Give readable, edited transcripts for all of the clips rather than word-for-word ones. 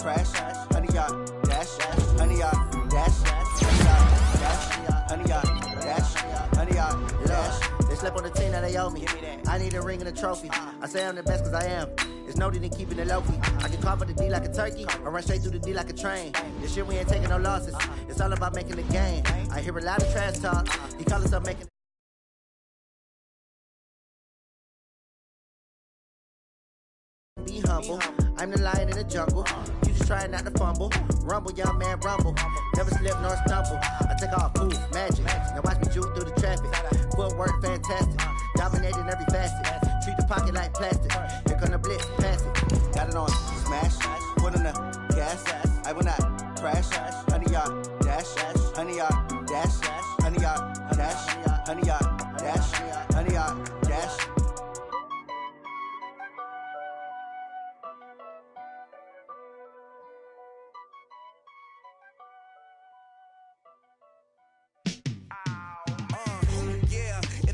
crash, 100 yard dash, 100 yard dash, 100 yard dash, 100 yard dash, 100 yard dash. They slept on the team that they owe me. I need a ring and a trophy. I say I'm the best cause I am. It's no need in keeping it low-key. I can carve for the D like a turkey, or run straight through the D like a train. This shit we ain't taking no losses. It's all about making the game. I hear a lot of trash talk. He call himself making. Be humble. I'm the lion in the jungle. You just trying not to fumble. Rumble, young man, rumble. Never slip nor stumble. I take off, move, magic. Now watch me juke through the traffic. Footwork, fantastic. Dominating every facet. Treat the pocket like plastic. Here come the blitz, pass it. Got it on smash. Put on the gas. I will not crash. 100 yard dash. 100 yard dash. 100 yard dash. 100 yard dash. 100 yard dash.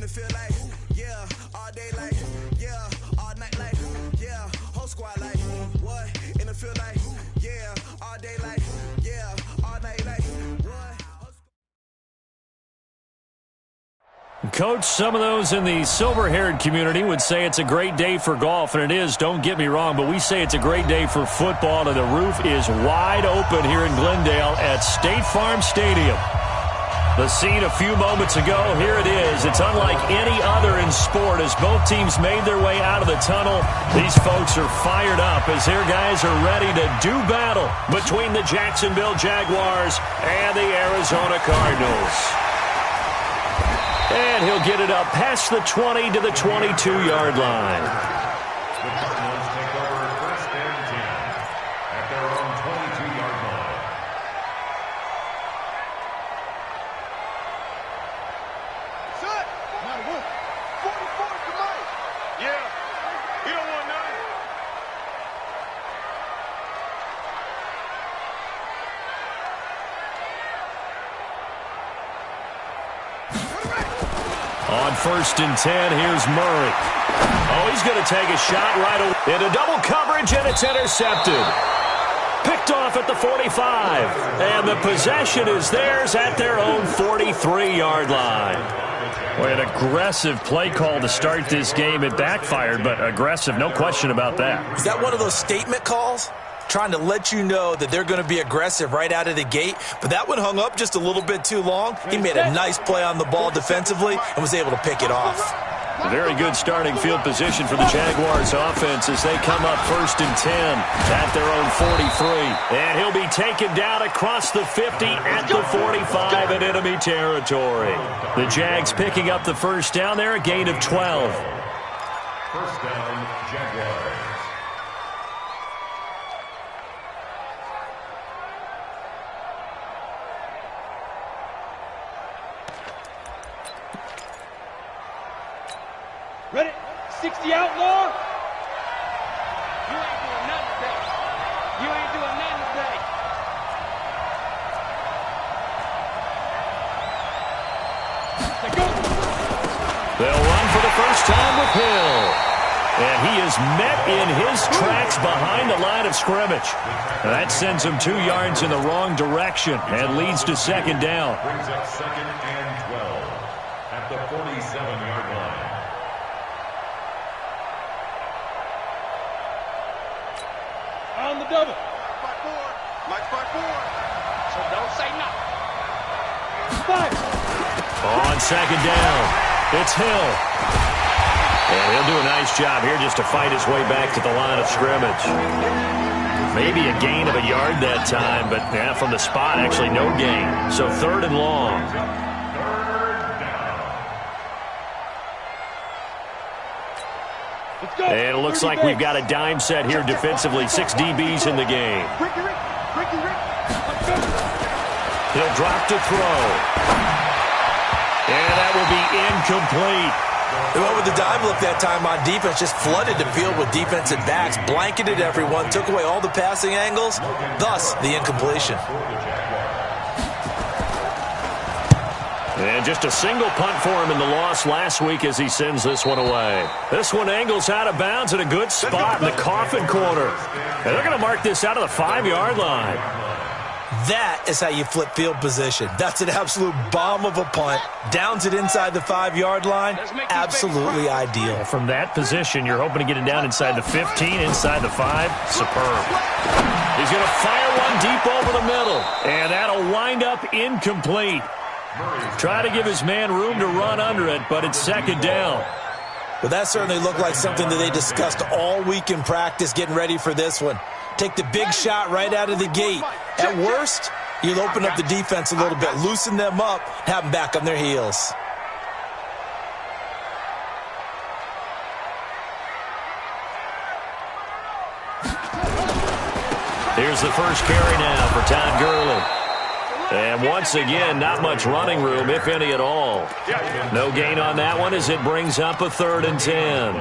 Feel like, yeah, all day like, yeah, all night like, yeah, whole squad like, what? In the field like, yeah, all day like, yeah, all night like, what? Coach, some of those in the silver-haired community would say it's a great day for golf, and it is, don't get me wrong, but we say it's a great day for football, and the roof is wide open here in Glendale at State Farm Stadium. The scene a few moments ago, here it is. It's unlike any other in sport as both teams made their way out of the tunnel. These folks are fired up as their guys are ready to do battle between the Jacksonville Jaguars and the Arizona Cardinals. And he'll get it up past the 20 to the 22-yard line. The Cardinals take over first and 10 at their own 22-yard line. On first and 10, here's Murray. Oh, he's going to take a shot right away. Into double coverage, and it's intercepted. Picked off at the 45. And the possession is theirs at their own 43-yard line. Boy, an aggressive play call to start this game. It backfired, but aggressive, no question about that. Is that one of those statement calls? Trying to let you know that they're going to be aggressive right out of the gate, but that one hung up just a little bit too long. He made a nice play on the ball defensively and was able to pick it off. A very good starting field position for the Jaguars offense as they come up first and 10 at their own 43. And he'll be taken down across the 50 at the 45 in enemy territory. The Jags picking up the first down there, a gain of 12. First down, Jaguars. Ready? 60 outlaw. You ain't doing nothing today. You ain't doing nothing today. Let's go. They'll run for the first time with Hill. And he is met in his tracks behind the line of scrimmage. And that sends him 2 yards in the wrong direction and leads to second down. Brings up second and 12 at the 47-yard line. On the double. Like 5-4. So don't say nothing. 5. On second down, it's Hill. And he'll do a nice job here just to fight his way back to the line of scrimmage. Maybe a gain of a yard that time, but yeah, from the spot, actually no gain. So third and long. And it looks like we've got a dime set here defensively. 6 DBs in the game. He'll drop to throw. And that will be incomplete. They went with the dime look that time on defense, just flooded the field with defensive backs, blanketed everyone, took away all the passing angles, thus the incompletion. And just a single punt for him in the loss last week as he sends this one away. This one angles out of bounds at a good spot in the coffin corner. And they're going to mark this out of the 5-yard line. That is how you flip field position. That's an absolute bomb of a punt. Downs it inside the 5-yard line. Absolutely ideal. From that position, you're hoping to get it down inside the 15, inside the 5. Superb. He's going to fire one deep over the middle. And that'll wind up incomplete. Try to give his man room to run under it, but it's second down. Well, that certainly looked like something that they discussed all week in practice getting ready for this one. Take the big shot right out of the gate. At worst, you'll open up the defense a little bit, loosen them up, have them back on their heels. Here's the first carry now for Todd Gurley. And once again, not much running room, if any at all. No gain on that one as it brings up a 3rd and 10.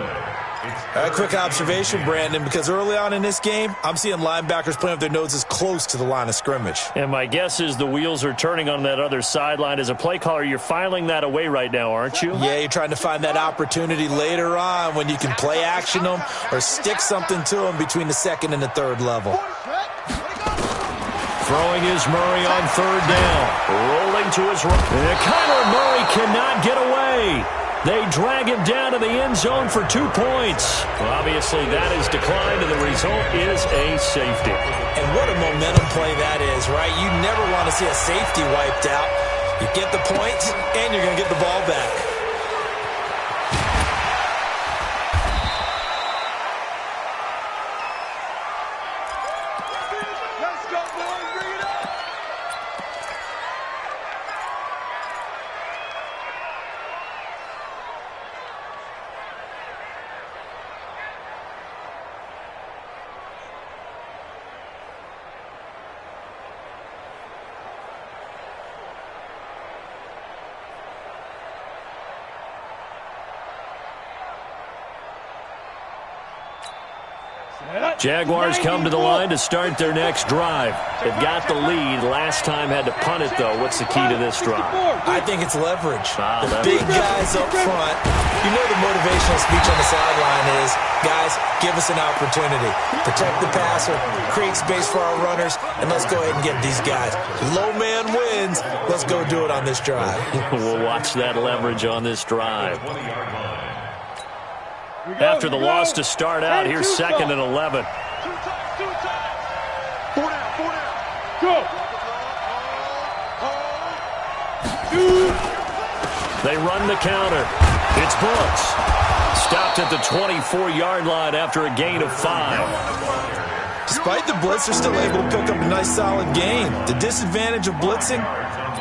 A quick observation, Brandon, because early on in this game, I'm seeing linebackers playing with their noses close to the line of scrimmage. And my guess is the wheels are turning on that other sideline. As a play caller, you're filing that away right now, aren't you? Yeah, you're trying to find that opportunity later on when you can play action them or stick something to them between the 2nd and the 3rd level. Throwing is Murray on 3rd down. Rolling to his right. And Kyler Murray cannot get away. They drag him down to the end zone for 2 points. Well, obviously, that is declined, and the result is a safety. And what a momentum play that is, right? You never want to see a safety wiped out. You get the points, and you're going to get the ball back. Jaguars come to the line to start their next drive. They've got the lead. Last time had to punt it, though. What's the key to this drive? I think it's leverage. The big guys up front. You know the motivational speech on the sideline is, guys, give us an opportunity. Protect the passer, create space for our runners, and let's go ahead and get these guys. Low man wins. Let's go do it on this drive. We'll watch that leverage on this drive. After the loss to start out, here's 2nd and 11. 2 times. 4 down. Go. They run the counter. It's Brooks. Stopped at the 24-yard line after a gain of 5. Despite the blitz, they're still able to pick up a nice solid gain. The disadvantage of blitzing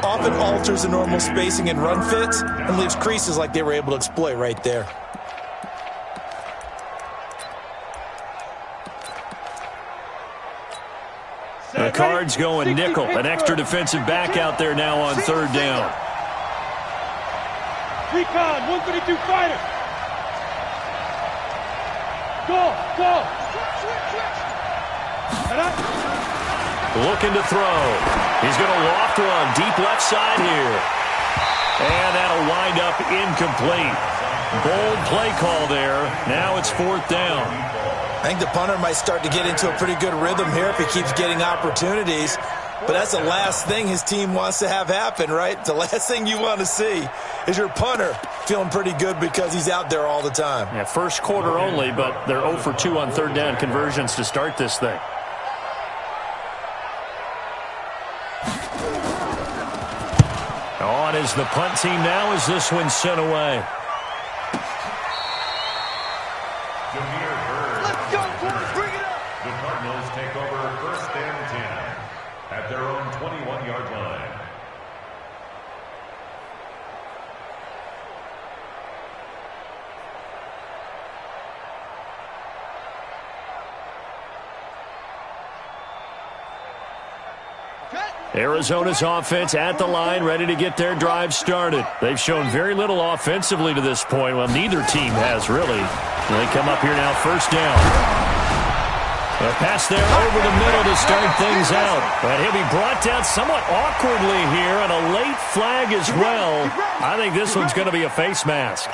often alters the normal spacing and run fits and leaves creases like they were able to exploit right there. The Cards going nickel. An extra defensive back out there now on 3rd down. Recon, 132 fighter. Go. Looking to throw. He's going to loft one deep left side here. And that'll wind up incomplete. Bold play call there. Now it's 4th down. I think the punter might start to get into a pretty good rhythm here if he keeps getting opportunities. But that's the last thing his team wants to have happen, right? The last thing you want to see is your punter feeling pretty good because he's out there all the time. Yeah, first quarter only, but they're 0 for 2 on 3rd down conversions to start this thing. On is the punt team now as this one's sent away. The Cardinals take over 1st and 10 at their own 21-yard line. Arizona's offense at the line, ready to get their drive started. They've shown very little offensively to this point. Well, neither team has really. They come up here now, 1st down. A pass there over the middle to start things out. But he'll be brought down somewhat awkwardly here, and a late flag as well. I think this one's going to be a face mask.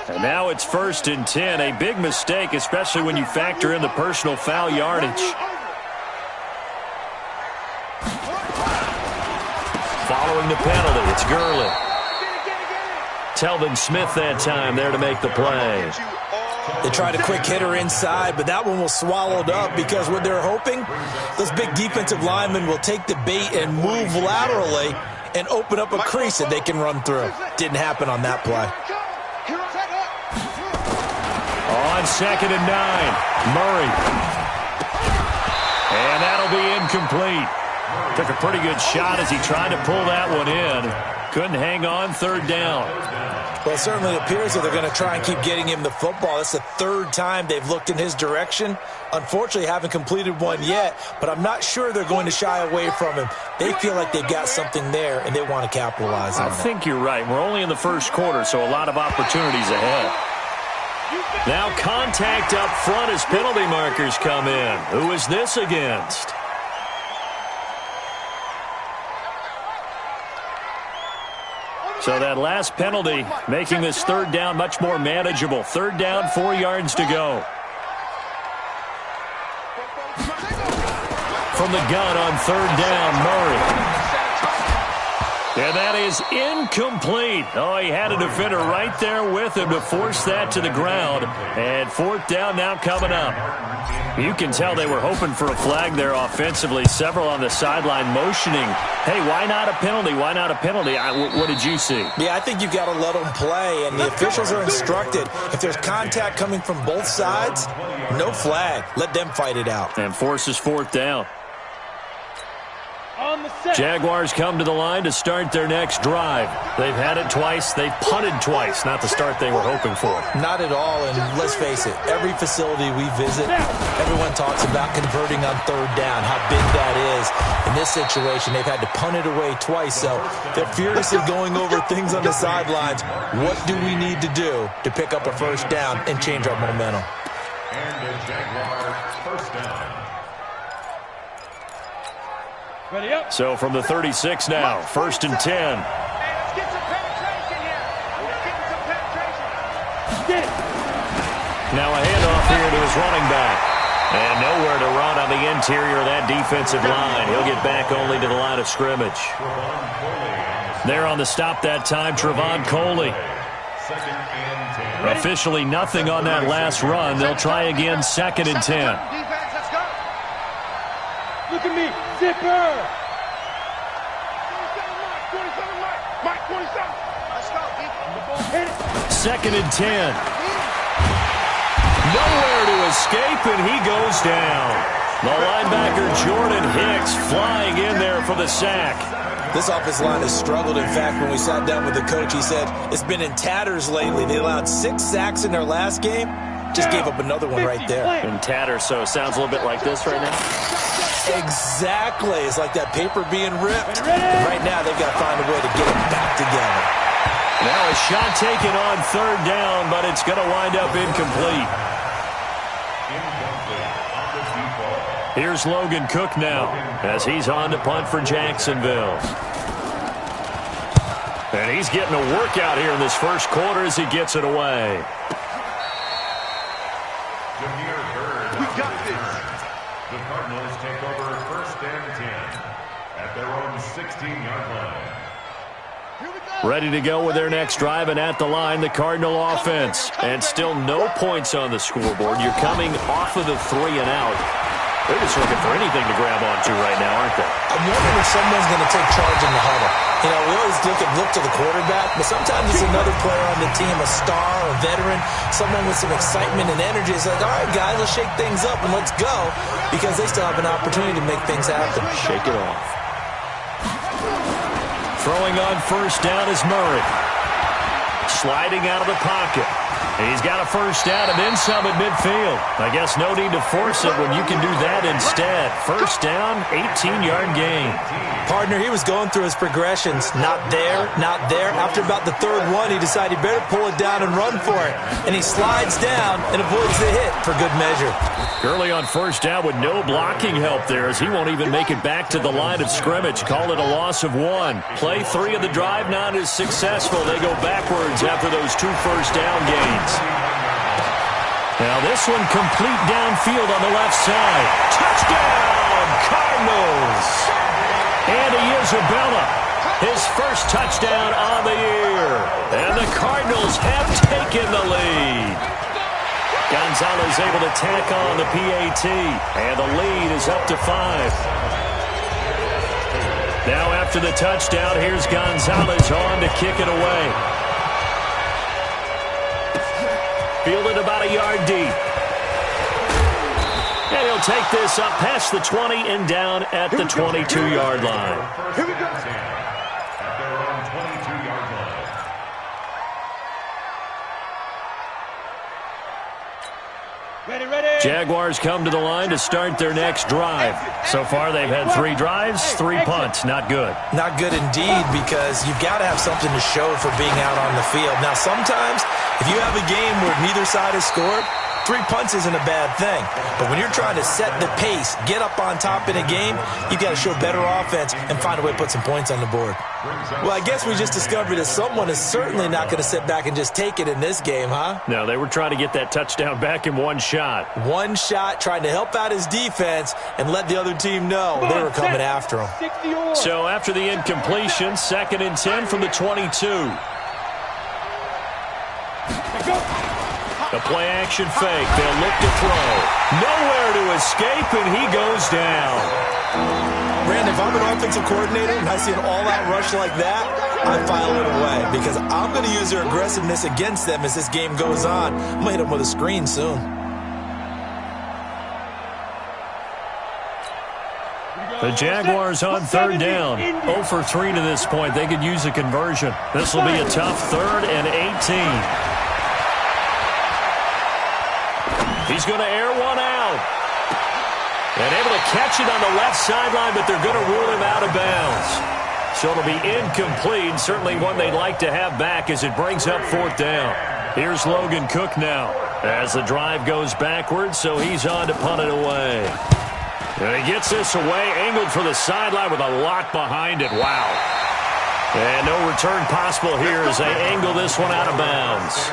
And now it's 1st and 10. A big mistake, especially when you factor in the personal foul yardage. Following the penalty, it's Gurley. Telvin Smith that time there to make the play. They tried a quick hitter inside, but that one was swallowed up because what they're hoping, those big defensive linemen will take the bait and move laterally and open up a crease that they can run through. Didn't happen on that play. On 2nd and 9, Murray. And that'll be incomplete. Took a pretty good shot as he tried to pull that one in. Couldn't hang on 3rd down. Well, it certainly appears that they're going to try and keep getting him the football. That's the 3rd time they've looked in his direction. Unfortunately, haven't completed one yet, but I'm not sure they're going to shy away from him. They feel like they've got something there, and they want to capitalize on it. I think you're right. We're only in the 1st quarter, so a lot of opportunities ahead. Now contact up front as penalty markers come in. Who is this against? So that last penalty making this 3rd down much more manageable. 3rd down, 4 yards to go. From the gun on 3rd down, Murray. And that is incomplete. Oh, he had a defender right there with him to force that to the ground. And 4th down now coming up. You can tell they were hoping for a flag there offensively. Several on the sideline motioning, hey, why not a penalty? Why not a penalty? What did you see? Yeah, I think you've got to let them play, and the officials are instructed. If there's contact coming from both sides, no flag. Let them fight it out. And forces 4th down. Jaguars come to the line to start their next drive. They've had it twice. They've punted twice. Not the start they were hoping for. Not at all, and let's face it, every facility we visit, everyone talks about converting on 3rd down, how big that is. In this situation, they've had to punt it away twice, so they're furiously going over things on the sidelines. What do we need to do to pick up a 1st down and change our momentum? And the Jaguars' 1st down. So from the 36 now, 1st and 10. Let's get some penetration here. Let's get some penetration. Get it. Now a handoff here to his running back. And nowhere to run on the interior of that defensive line. He'll get back only to the line of scrimmage. There on the stop that time, Trevon Coley. Officially nothing on that last run. They'll try again 2nd and 10. Look at me, zipper. 2nd and 10. Nowhere to escape, and he goes down. The linebacker Jordan Hicks flying in there for the sack. This offensive line has struggled. In fact, when we sat down with the coach, he said it's been in tatters lately. They allowed 6 sacks in their last game. Just gave up another one right there. In tatters, so it sounds a little bit like this right now. Exactly. It's like that paper being ripped. And right now, they've got to find a way to get it back together. Now a shot taken on 3rd down, but it's going to wind up incomplete. Here's Logan Cook now as he's on to punt for Jacksonville. And he's getting a workout here in this 1st quarter as he gets it away. We got this. The Cardinals take over 1st and 10 at their own 16-yard line. Ready to go with their next drive, and at the line, the Cardinal offense. And still no points on the scoreboard. You're coming off of the 3 and out. They're just looking for anything to grab onto right now, aren't they? I'm wondering if someone's going to take charge in the huddle. You know, we always look to the quarterback, but sometimes it's another player on the team, a star, a veteran, someone with some excitement and energy. It's like, all right, guys, let's shake things up and let's go, because they still have an opportunity to make things happen. Shake it off. Throwing on 1st down is Murray. Sliding out of the pocket. He's got a first down and then some at midfield. I guess no need to force it when you can do that instead. First down, 18-yard gain. Partner, he was going through his progressions. Not there, not there. After about the third one, he decided he better pull it down and run for it. And he slides down and avoids the hit for good measure. Early on first down with no blocking help there as he won't even make it back to the line of scrimmage. Call it a loss of 1. Play 3 of the drive not as successful. They go backwards after those 2 first down gains. Now this one complete downfield on the left side. Touchdown, Cardinals! Andy Isabella, his first touchdown on the year. And the Cardinals have taken the lead. Gonzalez able to tack on the PAT, and the lead is up to 5. Now after the touchdown, here's Gonzalez on to kick it away. Fielded about a yard deep. And he'll take this up past the 20 and down at the 22-yard line. Here we go. At their own 22-yard line. Ready. Jaguars come to the line to start their next drive. So far, they've had 3 drives, 3 punts. Not good. Not good indeed, because you've got to have something to show for being out on the field. Now, sometimes, if you have a game where neither side has scored, 3 punts isn't a bad thing. But when you're trying to set the pace, get up on top in a game, you've got to show better offense and find a way to put some points on the board. Well, I guess we just discovered that someone is certainly not going to sit back and just take it in this game, huh? No, they were trying to get that touchdown back in one shot. One shot, trying to help out his defense and let the other team know they were coming after him. So after the incompletion, 2nd and 10 from the 22. The play-action fake. They'll look to throw. Nowhere to escape, and he goes down. Brandon, if I'm an offensive coordinator and I see an all-out rush like that, I file it away because I'm going to use their aggressiveness against them as this game goes on. I'm going to hit them with a screen soon. The Jaguars on 3rd down. 0 for 3 to this point. They could use a conversion. This will be a tough 3rd and 18. He's going to air one out. And able to catch it on the left sideline, but they're going to rule him out of bounds. So it'll be incomplete. Certainly one they'd like to have back as it brings up 4th down. Here's Logan Cook now as the drive goes backwards, so he's on to punt it away. And he gets this away, angled for the sideline with a lot behind it. Wow. And no return possible here as they angle this one out of bounds.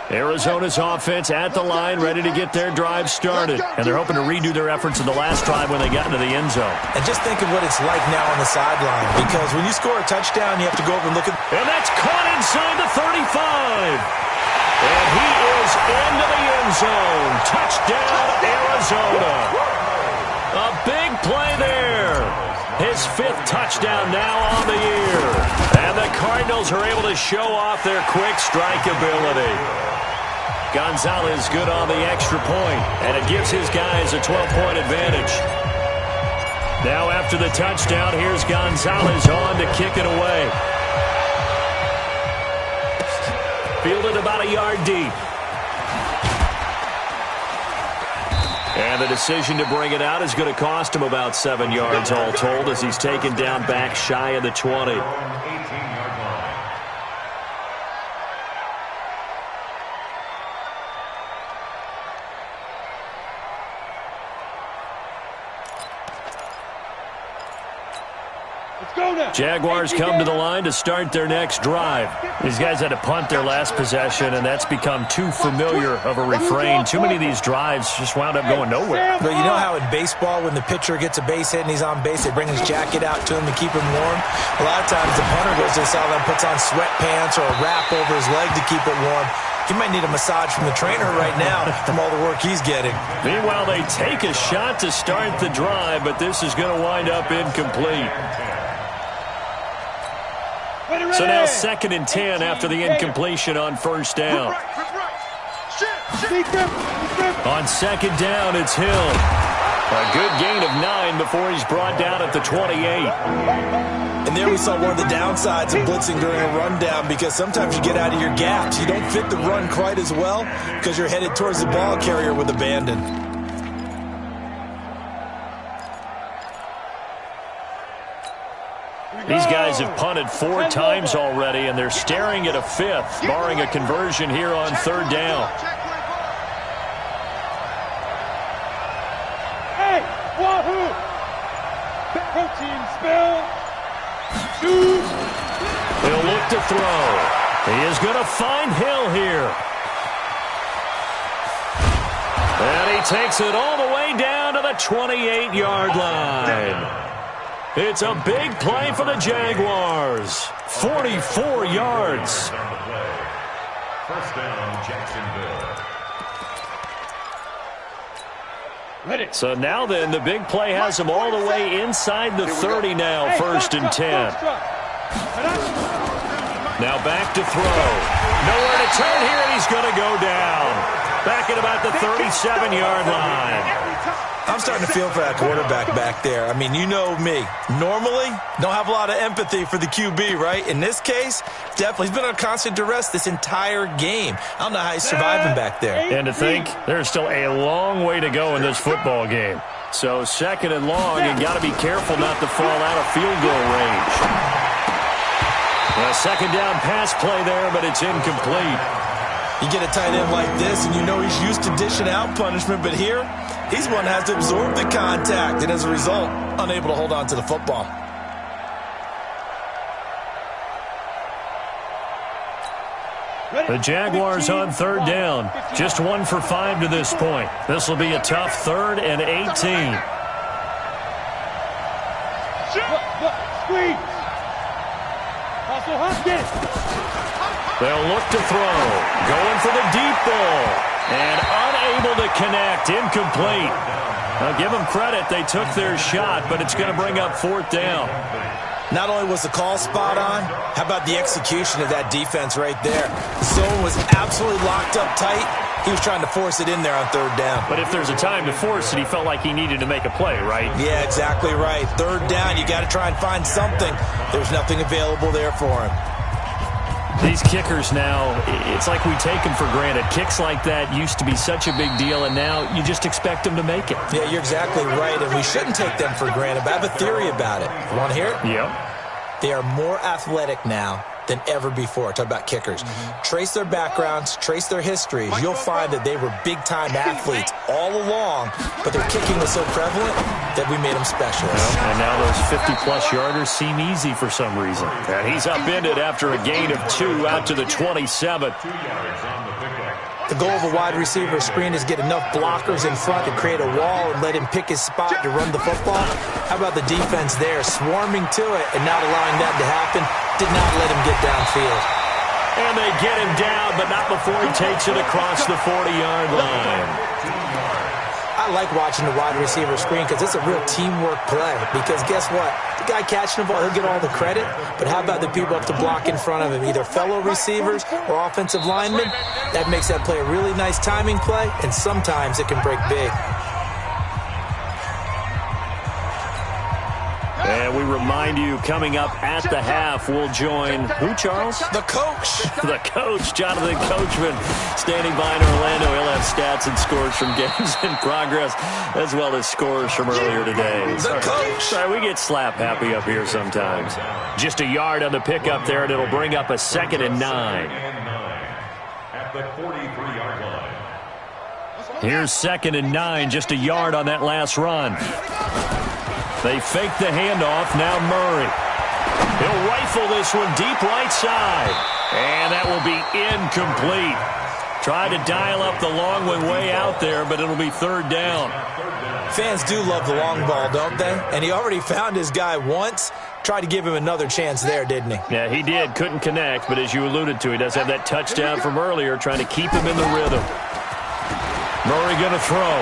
Arizona's offense at the line, ready to get their drive started. And they're hoping to redo their efforts in the last drive when they got into the end zone. And just think of what it's like now on the sideline. Because when you score a touchdown, you have to go over and look at... And that's caught inside the 35. And he is into the end zone. Touchdown, Arizona. A big play there. His 5th touchdown now on the year. And the Cardinals are able to show off their quick strike ability. Gonzalez good on the extra point, and it gives his guys a 12-point advantage. Now after the touchdown, here's Gonzalez on to kick it away. Fielded about a yard deep. And the decision to bring it out is going to cost him about 7 yards all told as he's taken down back shy of the 20. Jaguars come to the line to start their next drive. These guys had to punt their last possession, and that's become too familiar of a refrain. Too many of these drives just wound up going nowhere. But you know how in baseball, when the pitcher gets a base hit and he's on base, they bring his jacket out to him to keep him warm? A lot of times the punter goes to the sideline, puts on sweatpants or a wrap over his leg to keep it warm. He might need a massage from the trainer right now from all the work he's getting. Meanwhile, they take a shot to start the drive, but this is going to wind up incomplete. So now 2nd and 10 after the incompletion on 1st down. On 2nd down, it's Hill. A good gain of 9 before he's brought down at the 28. And there we saw one of the downsides of blitzing during a rundown, because sometimes you get out of your gaps. You don't fit the run quite as well because you're headed towards the ball carrier with abandon. These guys have punted 4 times already, and they're staring at a 5th, barring a conversion here on 3rd down. Hey, wahoo! Protein spill. He'll look to throw. He is going to find Hill here. And he takes it all the way down to the 28-yard line. It's a big play for the Jaguars. 44 yards. First down, Jacksonville. So now then, the big play has him all the way inside the 30 now, 1st and 10. Now back to throw. Nowhere to turn here, and he's going to go down. Back at about the 37-yard line. I'm starting to feel for that quarterback back there. I mean, you know me. Normally, don't have a lot of empathy for the QB, right? In this case, definitely. He's been on constant duress this entire game. I don't know how he's surviving back there. And to think, there's still a long way to go in this football game. So 2nd and long, you got to be careful not to fall out of field goal range. A 2nd down pass play there, but it's incomplete. You get a tight end like this, and you know he's used to dishing out punishment, but here, he's one that has to absorb the contact, and as a result, unable to hold on to the football. The Jaguars on 3rd down. Just 1 for 5 to this point. This will be a tough 3rd and 18. Squeeze. Hustle Hopkins. They'll look to throw. Going for the deep ball. And unable to connect. Incomplete. Now give them credit. They took their shot, but it's going to bring up 4th down. Not only was the call spot on, how about the execution of that defense right there? The zone was absolutely locked up tight. He was trying to force it in there on 3rd down. But if there's a time to force it, he felt like he needed to make a play, right? Yeah, exactly right. 3rd down, you got to try and find something. There's nothing available there for him. These kickers now, it's like we take them for granted. Kicks like that used to be such a big deal, and now you just expect them to make it. Yeah, you're exactly right, and we shouldn't take them for granted. But I have a theory about it. You want to hear it? Yep. They are more athletic now than ever before. Talk about kickers. Trace their backgrounds, trace their histories. You'll find that they were big-time athletes all along, but their kicking was so prevalent that we made them specialists. Well, and now those 50-plus yarders seem easy for some reason. And he's upended after a gain of 2 out to the 27. 2 yards on the pickup. The goal of a wide receiver screen is get enough blockers in front to create a wall and let him pick his spot to run the football. How about the defense there, swarming to it and not allowing that to happen? Did not let him get downfield. And they get him down, but not before he takes it across the 40-yard line. I like watching the wide receiver screen because it's a real teamwork play. Because guess what? The guy catching the ball, he'll get all the credit. But how about the people up to block in front of him, either fellow receivers or offensive linemen? That makes that play a really nice timing play, and sometimes it can break big. And we remind you, coming up at the half, we'll join who, Charles? The coach. The coach, Jonathan Coachman, standing by in Orlando. He'll have stats and scores from games in progress, as well as scores from earlier today. The coach. Sorry, we get slap happy up here sometimes. Just a yard on the pickup there, and it'll bring up a 2nd and 9. At the 43-yard line. Here's 2nd and 9, just a yard on that last run. They fake the handoff. Now Murray. He'll rifle this one deep right side. And that will be incomplete. Try to dial up the long one way out there, but it'll be 3rd down. Fans do love the long ball, don't they? And he already found his guy once. Tried to give him another chance there, didn't he? Yeah, he did. Couldn't connect, but as you alluded to, he does have that touchdown from earlier, trying to keep him in the rhythm. Murray going to throw.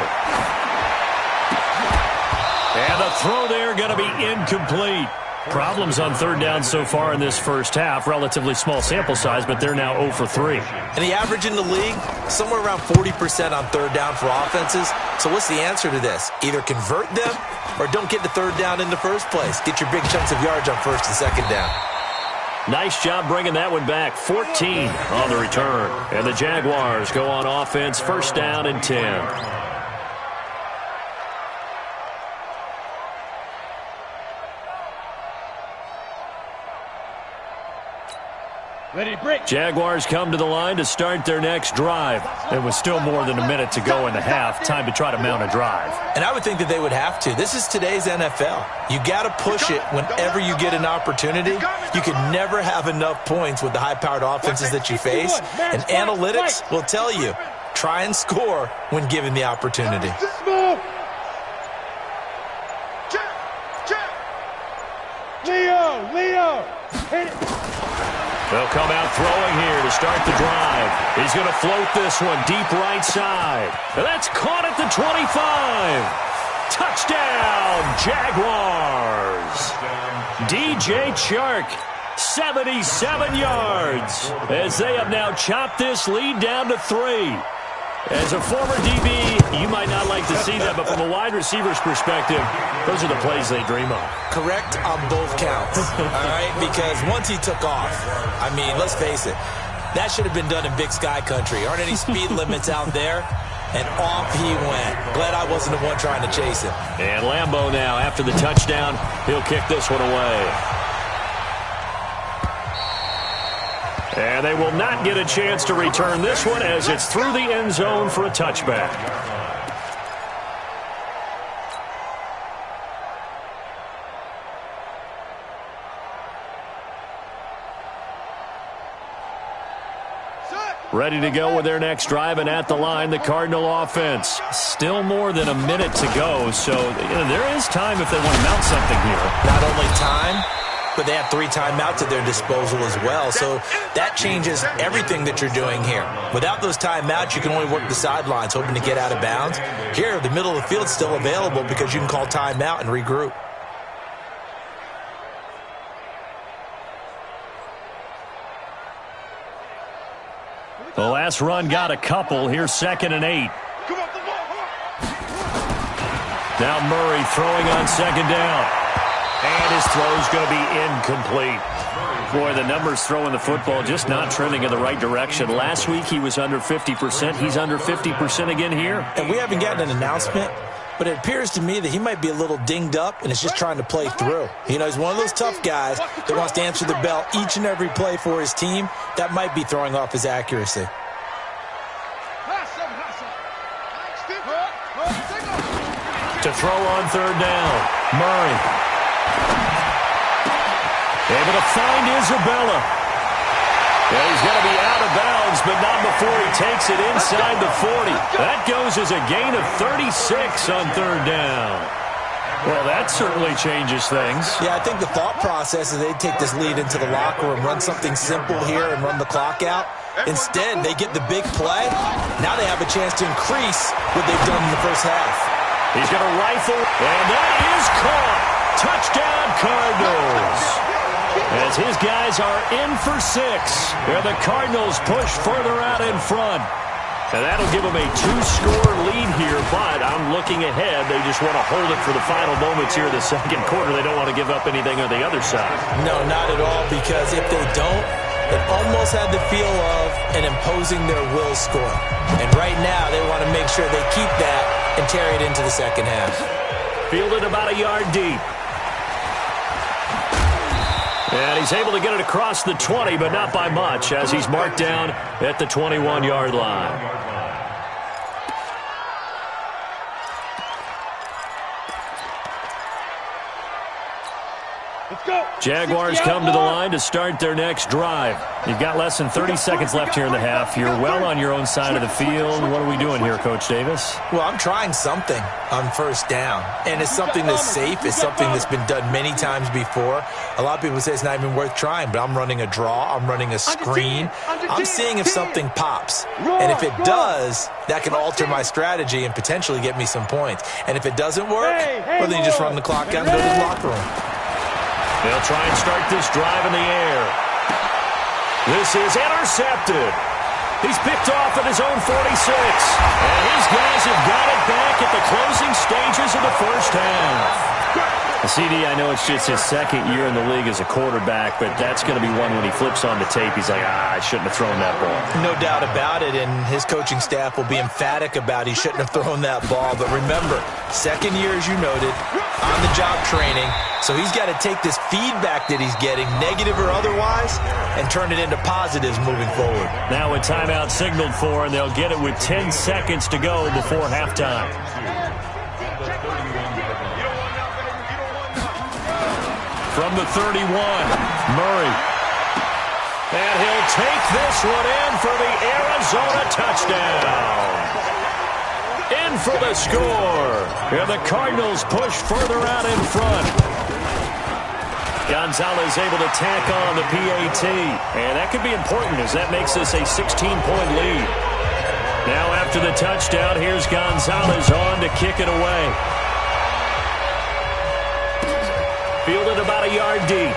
And the throw there going to be incomplete. Problems on third down so far in this first half. Relatively small sample size, but they're now 0 for 3. And the average in the league, somewhere around 40% on third down for offenses. So what's the answer to this? Either convert them or don't get the third down in the first place. Get your big chunks of yards on first and second down. Nice job bringing that one back. 14 on the return. And the Jaguars go on offense, first down and 10. Jaguars come to the line to start their next drive. There was still more than a minute to go in the half. Time to try to mount a drive. And I would think that they would have to. This is today's NFL. You got to push it whenever you get an opportunity. You can never have enough points with the high-powered offenses that you face. And analytics will tell you, try and score when given the opportunity. Leo, hit it. They'll come out throwing here to start the drive. He's going to float this one deep right side. That's caught at the 25. Touchdown, Jaguars. DJ Chark, 77 yards, as they have now chopped this lead down to 3. As a former DB, you might not like to see that, but from a wide receiver's perspective, those are the plays they dream of. Correct on both counts, all right? Because once he took off, I mean, let's face it, that should have been done in Big Sky country. Aren't any speed limits out there? And off he went. Glad I wasn't the one trying to chase him. And Lambeau now, after the touchdown, he'll kick this one away. And they will not get a chance to return this one as it's through the end zone for a touchback. Ready to go with their next drive, and at the line, the Cardinal offense. Still more than a minute to go, so there is time if they want to mount something here. Not only time, but they have 3 timeouts at their disposal as well. So that changes everything that you're doing here. Without those timeouts, you can only work the sidelines, hoping to get out of bounds. Here, the middle of the field's still available because you can call timeout and regroup. The last run got a couple. Here's 2nd and 8. Now Murray throwing on 2nd down. And his throw's going to be incomplete. Boy, the numbers throwing the football just not trending in the right direction. Last week he was under 50%. He's under 50% again here. And we haven't gotten an announcement, but it appears to me that he might be a little dinged up and is just trying to play through. You know, he's one of those tough guys that wants to answer the bell each and every play for his team. That might be throwing off his accuracy. To throw on 3rd down, Murray. Able to find Isabella. Yeah, he's going to be out of bounds, but not before he takes it inside the 40. That goes as a gain of 36 on 3rd down. Well, that certainly changes things. Yeah, I think the thought process is they'd take this lead into the locker room, run something simple here and run the clock out. Instead, they get the big play. Now they have a chance to increase what they've done in the first half. He's going to rifle, and that is caught. Touchdown, Cardinals. As his guys are in for 6. And the Cardinals push further out in front. And that'll give them a 2-score lead here, but I'm looking ahead. They just want to hold it for the final moments here in the 2nd quarter. They don't want to give up anything on the other side. No, not at all, because if they don't, it almost had the feel of an imposing their will score. And right now, they want to make sure they keep that and carry it into the 2nd half. Fielded about a yard deep. And he's able to get it across the 20, but not by much, as he's marked down at the 21-yard line. Jaguars come to the line to start their next drive. You've got less than 30 seconds left here in the half. You're well on your own side of the field. What are we doing here, Coach Davis? Well, I'm trying something on 1st down, and it's something that's safe. It's something that's been done many times before. A lot of people say it's not even worth trying, but I'm running a draw. I'm running a screen. I'm seeing if something pops, and if it does, that can alter my strategy and potentially get me some points. And if it doesn't work, well, then you just run the clock out and go to the locker room. They'll try and start this drive in the air. This is intercepted. He's picked off at his own 46. And his guys have got it back at the closing stages of the first half. CD, I know it's just his second year in the league as a quarterback, but that's going to be one when he flips on the tape. He's like, I shouldn't have thrown that ball. No doubt about it, and his coaching staff will be emphatic about he shouldn't have thrown that ball. But remember, second year, as you noted, on-the-job training, so he's got to take this feedback that he's getting, negative or otherwise, and turn it into positives moving forward. Now a timeout signaled for, and they'll get it with 10 seconds to go before halftime. From the 31, Murray. And he'll take this one in for the Arizona touchdown. In for the score. And the Cardinals push further out in front. Gonzalez able to tack on the PAT. And that could be important as that makes this a 16-point lead. Now after the touchdown, here's Gonzalez on to kick it away. Fielded about a yard deep.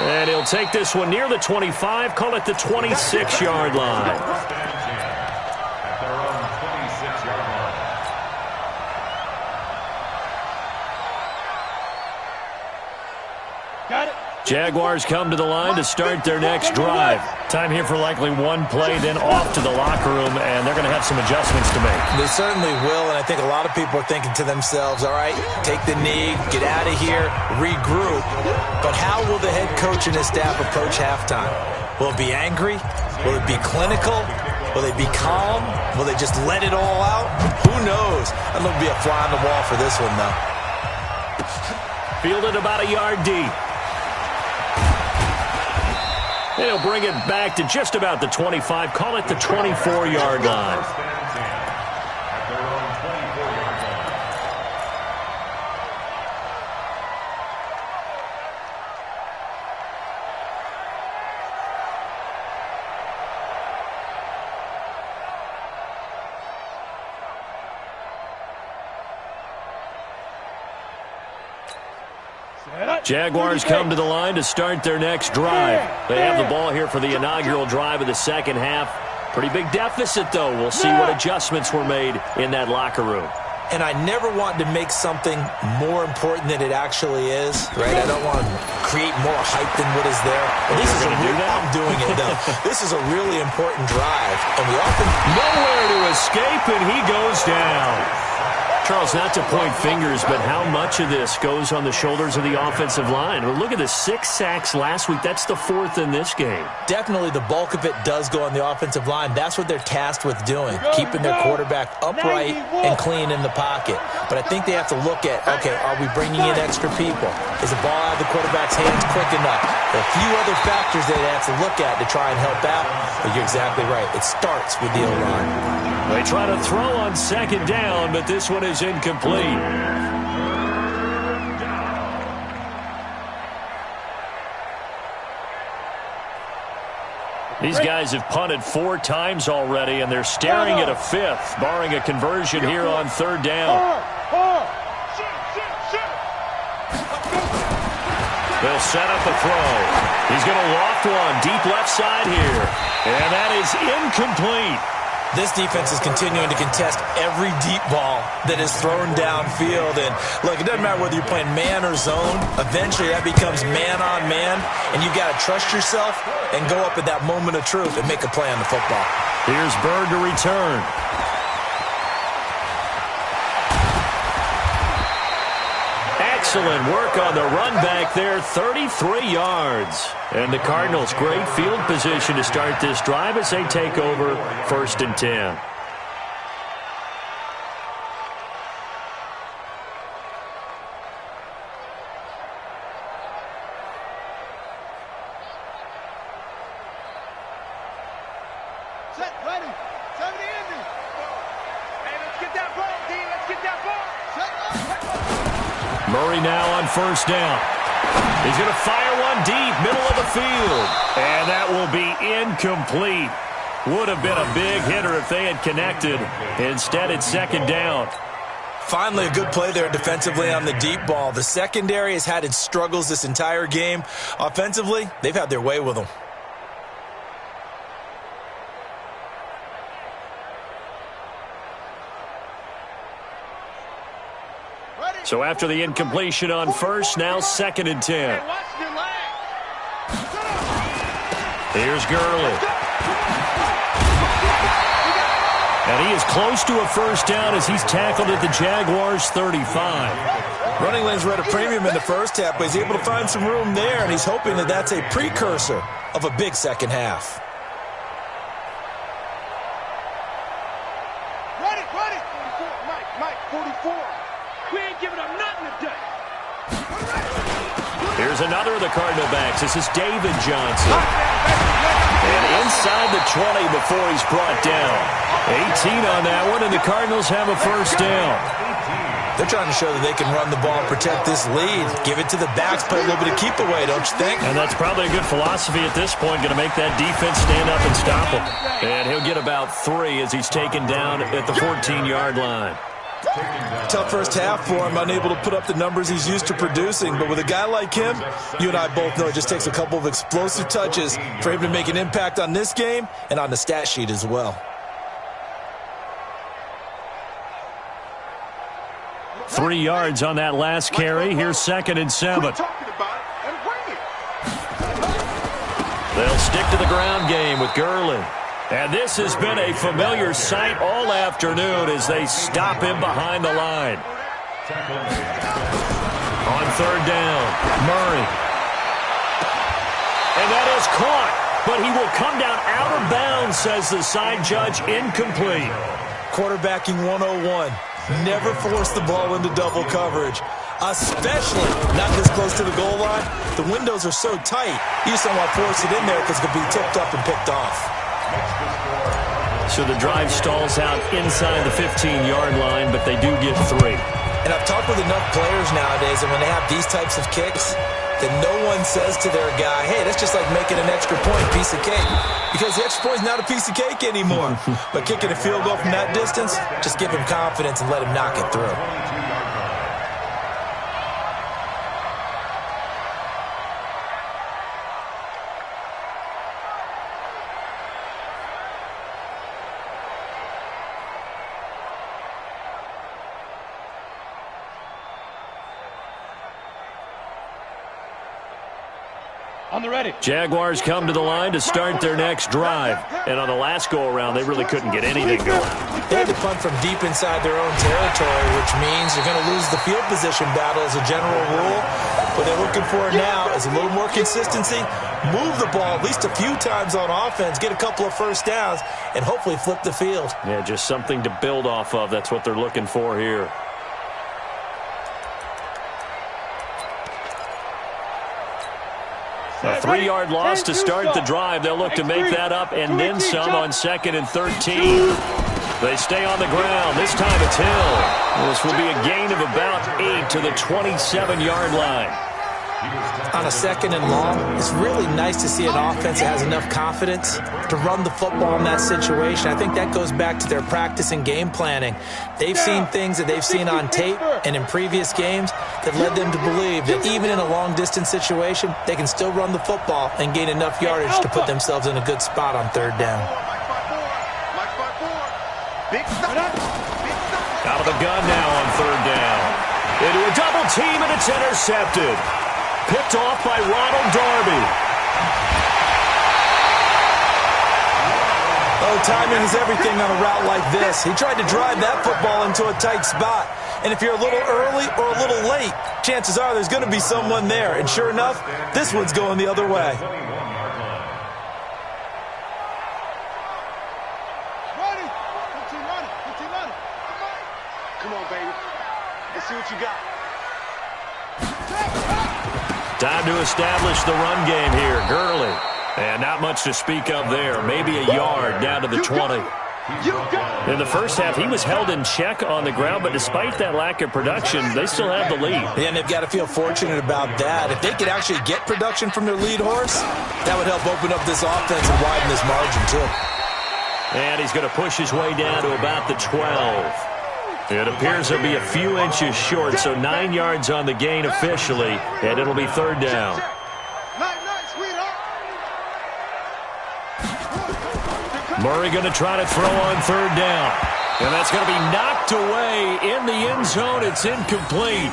And he'll take this one near the 25, call it the 26-yard line. At their own 26-yard line. Got it. Jaguars come to the line to start their next drive. Time here for likely one play, then off to the locker room, and they're going to have some adjustments to make. They certainly will, and I think a lot of people are thinking to themselves, all right, take the knee, get out of here, regroup. But how will the head coach and his staff approach halftime? Will it be angry? Will it be clinical? Will they be calm? Will they just let it all out? Who knows? I think it'll be a fly on the wall for this one, though. Fielded about a yard deep. And he'll bring it back to just about the 25. Call it the 24-yard line. At their own 24-yard line. Jaguars come to the line to start their next drive. They have the ball here for the inaugural drive of the second half. Pretty big deficit, though. We'll see what adjustments were made in that locker room. And I never want to make something more important than it actually is, right? I don't want to create more hype than what is there. But this is a I'm doing it, though. This is a really important drive. And we often... Nowhere to escape, and he goes down. Charles, not to point fingers, but how much of this goes on the shoulders of the offensive line? Well, look at the 6 sacks last week. That's the 4th in this game. Definitely the bulk of it does go on the offensive line. That's what they're tasked with doing, keeping their quarterback upright and clean in the pocket. But I think they have to look at, okay, are we bringing in extra people? Is the ball out of the quarterback's hands quick enough? There are a few other factors they have to look at to try and help out. But you're exactly right. It starts with the O-line. They try to throw on second down, but this one is incomplete. These guys have punted 4 times already, and they're staring at a 5th, barring a conversion here on 3rd down. They'll set up a throw. He's going to loft one deep left side here, and that is incomplete. This defense is continuing to contest every deep ball that is thrown downfield. And, look, it doesn't matter whether you're playing man or zone. Eventually, that becomes man-on-man, and you've got to trust yourself and go up at that moment of truth and make a play on the football. Here's Bird to return. Excellent work on the run back there, 33 yards. And the Cardinals, great field position to start this drive as they take over 1st and 10. Set, ready. 70 Indy. Hey, let's get that ball, D. Let's get that ball. Set up. Murray now on 1st down. He's going to fire one deep, middle of the field. And that will be incomplete. Would have been a big hitter if they had connected. Instead, it's 2nd down. Finally, a good play there defensively on the deep ball. The secondary has had its struggles this entire game. Offensively, they've had their way with them. So after the incompletion on first, now 2nd and 10. Here's Gurley. And he is close to a first down as he's tackled at the Jaguars' 35. Running lanes were at a premium in the first half, but he's able to find some room there, and he's hoping that that's a precursor of a big second half. Ready. 44, Mike, 44. We ain't giving up nothing today. Here's another of the Cardinal backs. This is David Johnson. And inside the 20 before he's brought down. 18 on that one, and the Cardinals have a first down. They're trying to show that they can run the ball and protect this lead. Give it to the backs, play a little bit of keep away, don't you think? And that's probably a good philosophy at this point, going to make that defense stand up and stop him. And he'll get about 3 as he's taken down at the 14-yard line. Tough first half for him, unable to put up the numbers he's used to producing. But with a guy like him, you and I both know it just takes a couple of explosive touches for him to make an impact on this game and on the stat sheet as well. 3 yards on that last carry. Here's 2nd and 7. They'll stick to the ground game with Gurley. And this has been a familiar sight all afternoon as they stop him behind the line. On 3rd down, Murray. And that is caught, but he will come down out of bounds, says the side judge, incomplete. Quarterbacking 101. Never force the ball into double coverage, especially not this close to the goal line. The windows are so tight, you just don't want to force it in there because it could be tipped up and picked off. So the drive stalls out inside the 15-yard line, but they do get 3. And I've talked with enough players nowadays, and when they have these types of kicks, that no one says to their guy, hey, that's just like making an extra point, piece of cake. Because the extra point is not a piece of cake anymore. But kicking a field goal from that distance, just give him confidence and let him knock it through. On the ready. Jaguars come to the line to start their next drive. And on the last go-around, they really couldn't get anything going. They had to punt from deep inside their own territory, which means you're going to lose the field position battle as a general rule. What they're looking for now is a little more consistency, move the ball at least a few times on offense, get a couple of first downs, and hopefully flip the field. Yeah, just something to build off of. That's what they're looking for here. A 3-yard loss to start the drive. They'll look to make that up and then some on 2nd and 13. They stay on the ground. This time it's Hill. This will be a gain of about 8 to the 27-yard line. On a 2nd and long, it's really nice to see an offense that has enough confidence to run the football in that situation. I think that goes back to their practice and game planning. They've seen things that they've seen on tape and in previous games that led them to believe that even in a long-distance situation, they can still run the football and gain enough yardage to put themselves in a good spot on 3rd down. Out of the gun now on 3rd down. Into a double team, and it's intercepted. Picked off by Ronald Darby. Oh, timing is everything on a route like this. He tried to drive that football into a tight spot. And if you're a little early or a little late, chances are there's going to be someone there. And sure enough, this one's going the other way. Come on, baby. Let's see what you got. Time to establish the run game here. Gurley. And not much to speak of there. Maybe a yard down to the 20. In the first half, he was held in check on the ground, but despite that lack of production, they still have the lead. And they've got to feel fortunate about that. If they could actually get production from their lead horse, that would help open up this offense and widen this margin, too. And he's going to push his way down to about the 12. It appears he'll be a few inches short, so 9 yards on the gain officially, and it'll be third down. Murray going to try to throw on third down. And that's going to be knocked away in the end zone. It's incomplete.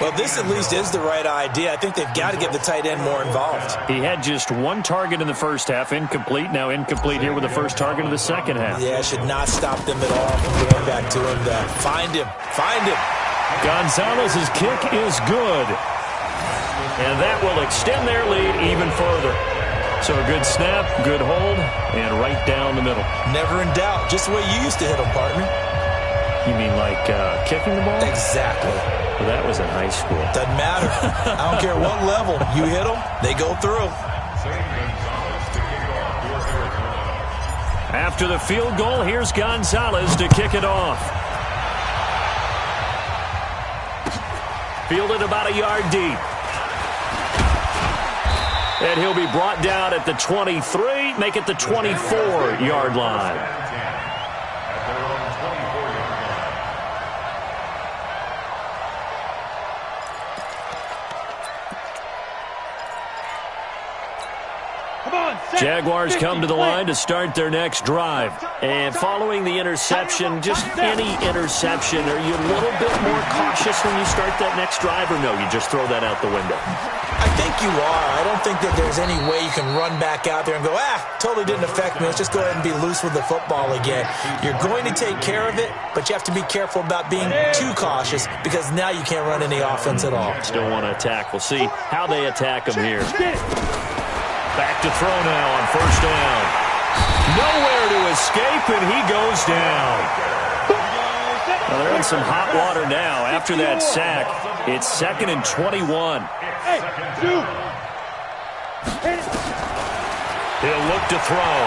Well, this at least is the right idea. I think they've got to get the tight end more involved. He had just one target in the first half, incomplete. Now incomplete here with the first target of the second half. Yeah, should not stop them at all from going back to him there. Find him. Find him. Gonzalez's kick is good. And that will extend their lead even further. So a good snap, good hold, and right down the middle. Never in doubt. Just the way you used to hit them, partner. You mean like kicking the ball? Exactly. Well, that was in high school. Doesn't matter. I don't care what level. You hit them, they go through. After the field goal, here's Gonzalez to kick it off. Fielded about a yard deep. And he'll be brought down at the 23, make it the 24-yard line. Jaguars come to the line to start their next drive. And following the interception, just any interception, are you a little bit more cautious when you start that next drive, or no, you just throw that out the window? I think you are. I don't think that there's any way you can run back out there and go, totally didn't affect me. Let's just go ahead and be loose with the football again. You're going to take care of it, but you have to be careful about being too cautious because now you can't run any offense at all. Still want to attack. We'll see how they attack them here. Back to throw now on first down. Nowhere to escape, and he goes down. Well, they're in some hot water now. After that sack, it's 2nd and 21. He'll look to throw.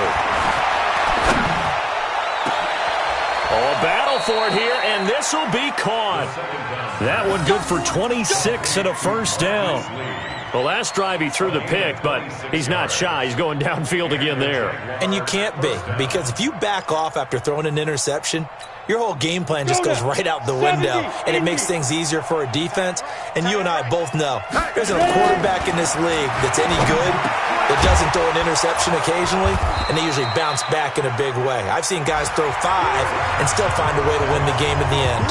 Oh, a battle for it here, and this will be caught. That one good for 26 and a first down. The last drive he threw the pick, but he's not shy. He's going downfield again there. And you can't be, because if you back off after throwing an interception, your whole game plan just goes right out the window, and it makes things easier for a defense. And you and I both know there's a quarterback in this league that's any good that doesn't throw an interception occasionally, and they usually bounce back in a big way. I've seen guys throw 5 and still find a way to win the game in the end.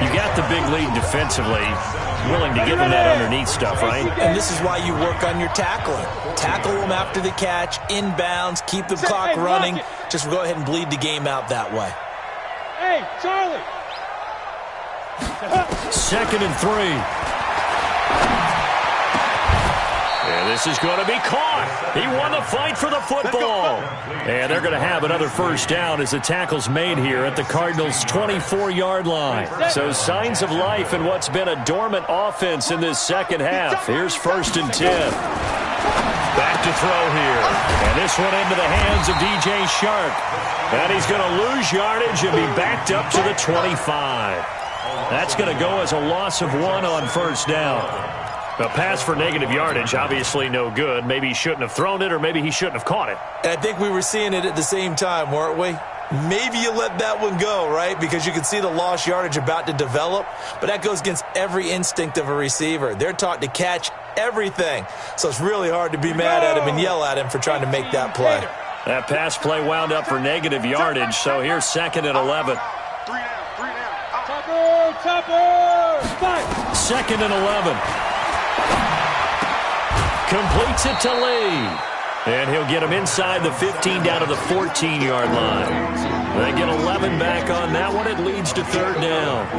You got the big lead defensively. Willing to give them that underneath stuff, right? And this is why you work on your tackling. Tackle them after the catch, inbounds, keep the clock running. Just go ahead and bleed the game out that way. Hey, Charlie! 2nd and 3. And this is going to be caught. He won the fight for the football. And they're going to have another first down as the tackle's made here at the Cardinals' 24-yard line. So signs of life in what's been a dormant offense in this second half. Here's 1st and 10. Back to throw here. And this one into the hands of DJ Shark. And he's going to lose yardage and be backed up to the 25. That's going to go as a loss of 1 on first down. A pass for negative yardage, obviously no good. Maybe he shouldn't have thrown it, or maybe he shouldn't have caught it. And I think we were seeing it at the same time, weren't we? Maybe you let that one go, right? Because you can see the lost yardage about to develop. But that goes against every instinct of a receiver. They're taught to catch everything. So it's really hard to be mad at him and yell at him for trying to make that play. That pass play wound up for negative yardage. So here's 2nd and 11. 2nd and 11. Completes it to Lee. And he'll get him inside the 15 down to the 14-yard line. They get 11 back on that one. It leads to 3rd down.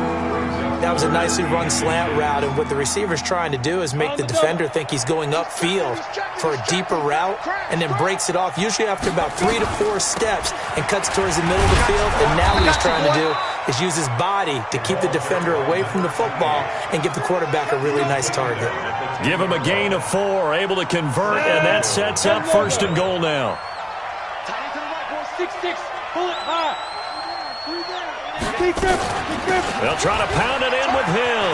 That was a nicely run slant route, and what the receiver's trying to do is make the defender think he's going upfield for a deeper route and then breaks it off, usually after about 3 to 4 steps, and cuts towards the middle of the field. And now what he's trying to do is use his body to keep the defender away from the football and give the quarterback a really nice target. Give him a gain of 4, able to convert, and that sets up 1st and goal now. Tight to the right, 6-6, pull it high. They'll try to pound it in with Hill.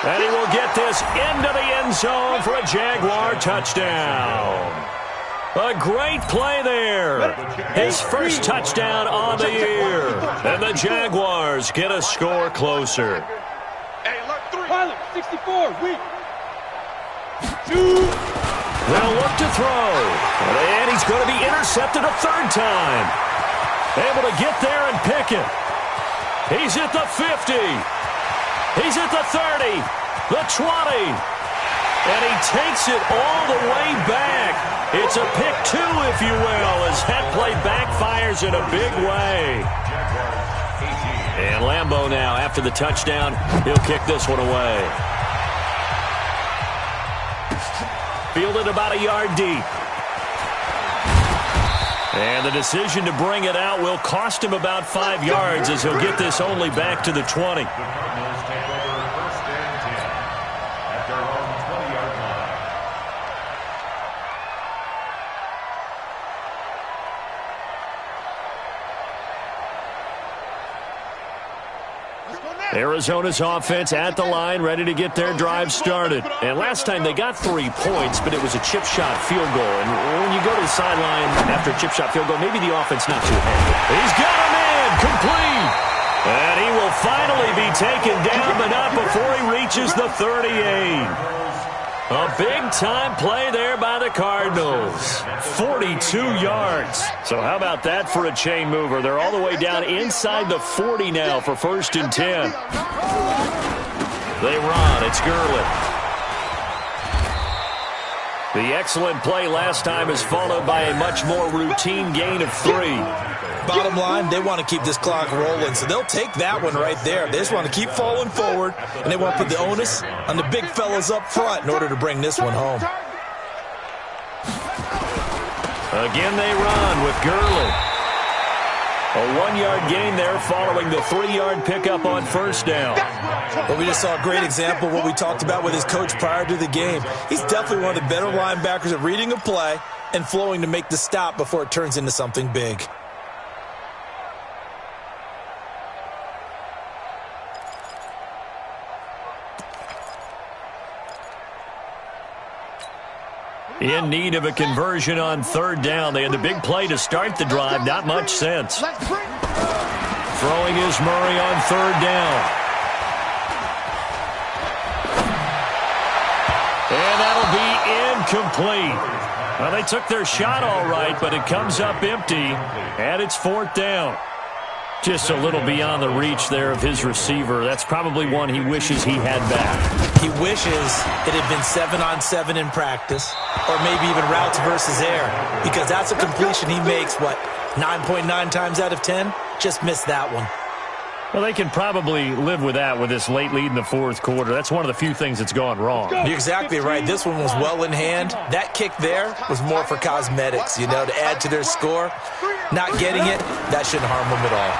And he will get this into the end zone for a Jaguar touchdown. A great play there. His first touchdown on the year. And the Jaguars get a score closer. Hey, look, 3. Pilot, 64, weak. 2. They'll look to throw. And he's going to be intercepted a third time. Able to get there and pick it. He's at the 50. He's at the 30. The 20. And he takes it all the way back. It's a pick 2, if you will, as that play backfires in a big way. And Lambeau now, after the touchdown, he'll kick this one away. Fielded about a yard deep. And the decision to bring it out will cost him about 5 yards, as he'll get this only back to the 20. Arizona's offense at the line, ready to get their drive started. And last time they got 3 points, but it was a chip shot field goal. And when you go to the sideline after a chip shot field goal, maybe the offense not too happy. He's got a man, complete. And he will finally be taken down, but not before he reaches the 38. A big-time play there by the Cardinals. 42 yards. So how about that for a chain mover? They're all the way down inside the 40 now for 1st and 10. They run. It's Gurley. The excellent play last time is followed by a much more routine gain of 3. Bottom line, they want to keep this clock rolling, so they'll take that one right there. They just want to keep falling forward, and they want to put the onus on the big fellas up front in order to bring this one home. Again they run with Gurley. A 1-yard gain there following the 3-yard pickup on 1st down. Well, we just saw a great example of what we talked about with his coach prior to the game. He's definitely one of the better linebackers at reading a play and flowing to make the stop before it turns into something big. In need of a conversion on 3rd down. They had the big play to start the drive. Not much sense. Throwing is Murray on 3rd down. And that'll be incomplete. Well, they took their shot all right, but it comes up empty, and it's 4th down. Just a little beyond the reach there of his receiver. That's probably one he wishes he had back. He wishes it had been 7-on-7 in practice, or maybe even routes versus air, because that's a completion he makes, 9.9 times out of 10? Just missed that one. Well, they can probably live with that with this late lead in the 4th quarter. That's one of the few things that's gone wrong. You're exactly right. This one was well in hand. That kick there was more for cosmetics, to add to their score. Not getting it, that shouldn't harm them at all.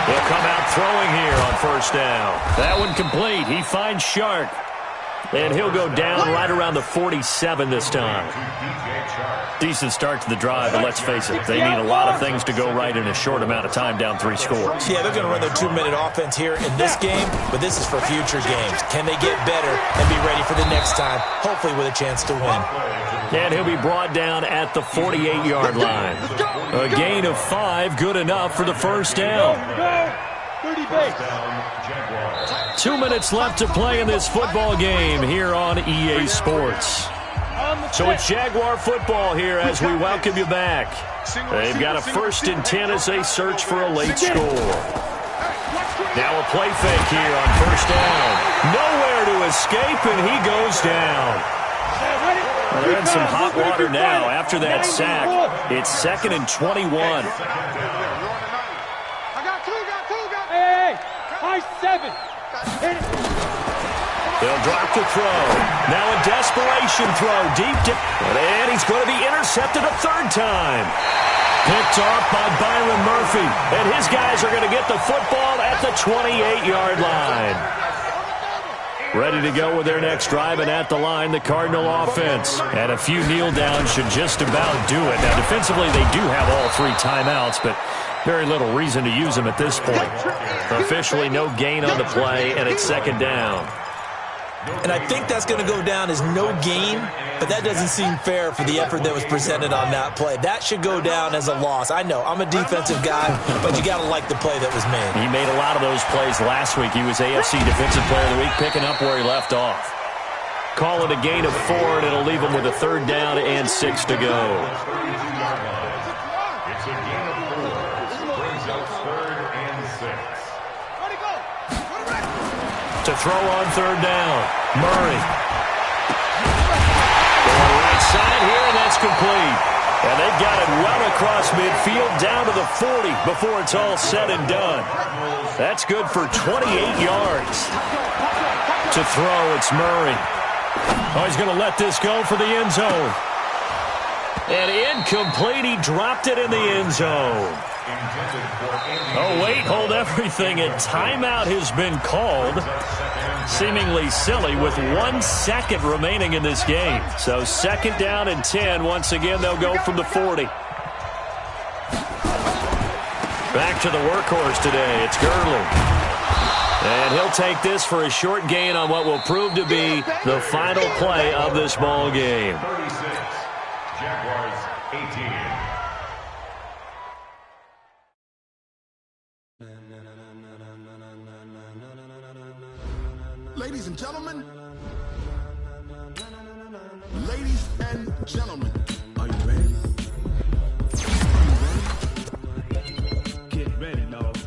They'll come out throwing here on 1st down. That one complete. He finds Shark. And he'll go down right around the 47 this time. Decent start to the drive, but let's face it, they need a lot of things to go right in a short amount of time, down 3 scores. Yeah, they're going to run their 2-minute offense here in this game, but this is for future games. Can they get better and be ready for the next time, hopefully with a chance to win? And he'll be brought down at the 48-yard line. A gain of 5, good enough for the 1st down. 2 minutes left to play in this football game here on EA Sports. So it's Jaguar football here as we welcome you back. They've got a 1st and 10 as they search for a late score. Now a play fake here on 1st down. Nowhere to escape, and he goes down. Well, they're in some hot water now after that sack. It's 2nd and 21. High 7. They'll drop the throw. Now a desperation throw deep down. And he's going to be intercepted a 3rd time. Picked off by Byron Murphy. And his guys are going to get the football at the 28-yard line. Ready to go with their next drive, and at the line, the Cardinal offense. And a few kneel downs should just about do it. Now, defensively, they do have all 3 timeouts, but very little reason to use them at this point. Officially, no gain on the play, and it's 2nd down. And I think that's going to go down as no gain, but that doesn't seem fair for the effort that was presented on that play. That should go down as a loss. I know, I'm a defensive guy, but you got to like the play that was made. He made a lot of those plays last week. He was AFC Defensive Player of the Week, picking up where he left off. Call it a gain of 4, and it'll leave him with a 3rd down and 6 to go. It's a gain of 4. Brings up 3rd and 6. To throw on 3rd down, Murray. Going right side here, and that's complete. And they've got it well across midfield, down to the 40 before it's all said and done. That's good for 28 yards. To throw, it's Murray. Oh, he's going to let this go for the end zone. And incomplete. He dropped it in the end zone. Oh, wait, hold everything. A timeout has been called. Seemingly silly with 1 second remaining in this game. So 2nd down and 10. Once again, they'll go from the 40. Back to the workhorse today. It's Gurley. And he'll take this for a short gain on what will prove to be the final play of this ball game. 36, Jaguars 18. Ladies and gentlemen, ladies and gentlemen, are you ready? Get ready, dog.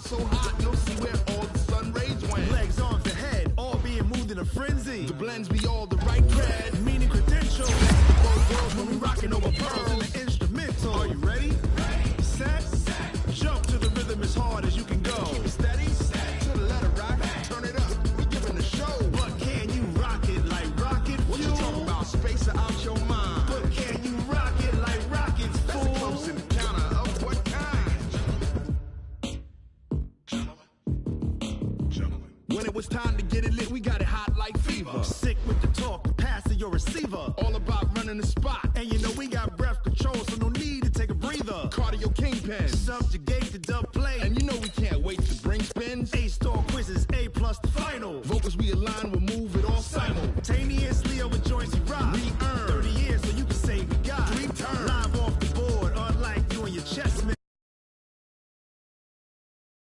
So hot, you'll see where all the sun rays went. Legs, arms, the head, all being moved in a frenzy. The blends be all the right cred, meaning credentials. Both worlds when we rocking over pearls in the instrumental. Are you ready? Set, jump to the rhythm as hard as you can go. Keep it steady, to the letter rock, turn it up. We giving the show. But can you rock it like rocket? What you talking about? Space out your mind. But can you rock it like rockets? Fool. That's close in the counter of what kind? When it was time to get it lit, we got it hot like fever. Sick with the talk, the pass of your receiver. All about running the spot. And you know we got breath control, so no need to take a breather. Cardio kingpin, subjugate the dub play. And you know we can't wait to bring spins. A-star quizzes, A+ the final. Vocals we align with